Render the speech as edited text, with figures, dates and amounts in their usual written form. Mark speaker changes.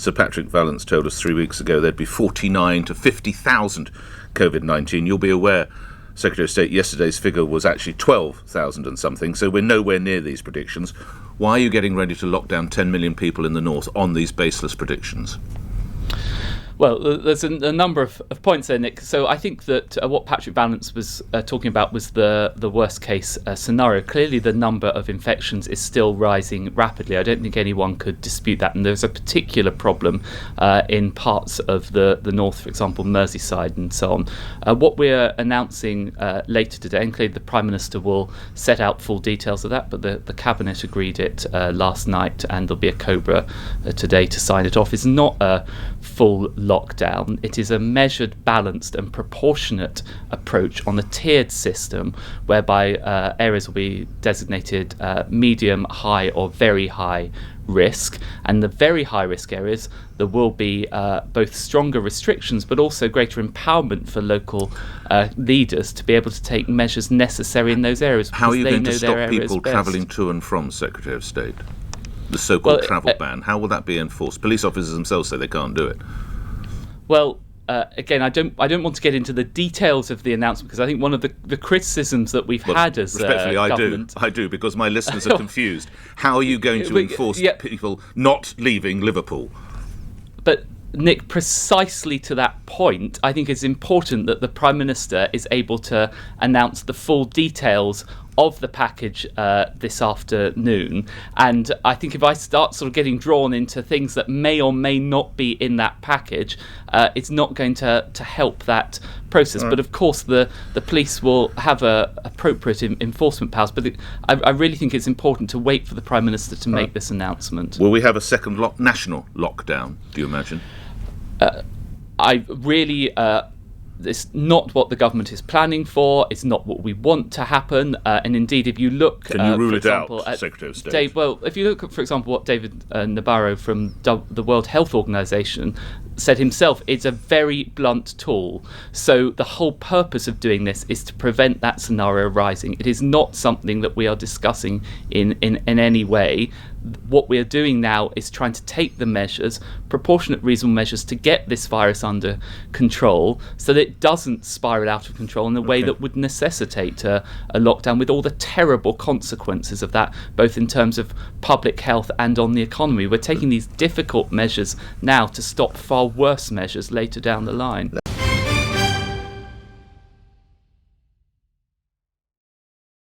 Speaker 1: Sir Patrick Vallance told us 3 weeks ago there'd be 49 to 50,000 COVID-19. You'll be aware, Secretary of State, yesterday's figure was actually 12,000 and something, so we're nowhere near these predictions. Why are you getting ready to lock down 10 million people in the north on these baseless predictions?
Speaker 2: Well, there's a number of points there, Nick. So I think that what Patrick Vallance was talking about was the worst case scenario. Clearly, the number of infections is still rising rapidly. I don't think anyone could dispute that. And there's a particular problem in parts of the north, for example, Merseyside and so on. What we're announcing later today, and clearly the Prime Minister will set out full details of that, but the Cabinet agreed it last night, and there'll be a Cobra today to sign it off, is not a full lockdown. It is a measured, balanced and proportionate approach on a tiered system whereby areas will be designated medium, high or very high risk, and the very high risk areas there will be both stronger restrictions but also greater empowerment for local leaders to be able to take measures necessary in those areas.
Speaker 1: How are you going to stop people travelling to and from, Secretary of State? The so-called travel ban, how will that be enforced? Police officers themselves say they can't do it.
Speaker 2: Well, again, I don't want to get into the details of the announcement, because I think one of the criticisms that we've had as
Speaker 1: respectfully,
Speaker 2: government...
Speaker 1: I do, because my listeners are confused. How are you going to enforce people not leaving Liverpool?
Speaker 2: But Nick, precisely to that point, I think it's important that the Prime Minister is able to announce the full details of the package this afternoon. And I think if I start sort of getting drawn into things that may or may not be in that package, it's not going to help that process. Right. But of course the police will have appropriate enforcement powers, but I really think it's important to wait for the Prime Minister to make this announcement.
Speaker 1: Will we have a second national lockdown, do you imagine?
Speaker 2: I really... It's not what the government is planning for. It's not what we want to happen. And indeed, if you look...
Speaker 1: Can you rule it out, Secretary of State?
Speaker 2: If you look at, for example, what David Nabarro from the World Health Organization said himself, it's a very blunt tool. So the whole purpose of doing this is to prevent that scenario rising. It is not something that we are discussing in any way. What we are doing now is trying to take the measures, proportionate, reasonable measures, to get this virus under control so that it doesn't spiral out of control in a way that would necessitate a lockdown, with all the terrible consequences of that, both in terms of public health and on the economy. We're taking these difficult measures now to stop far worse measures later down the line.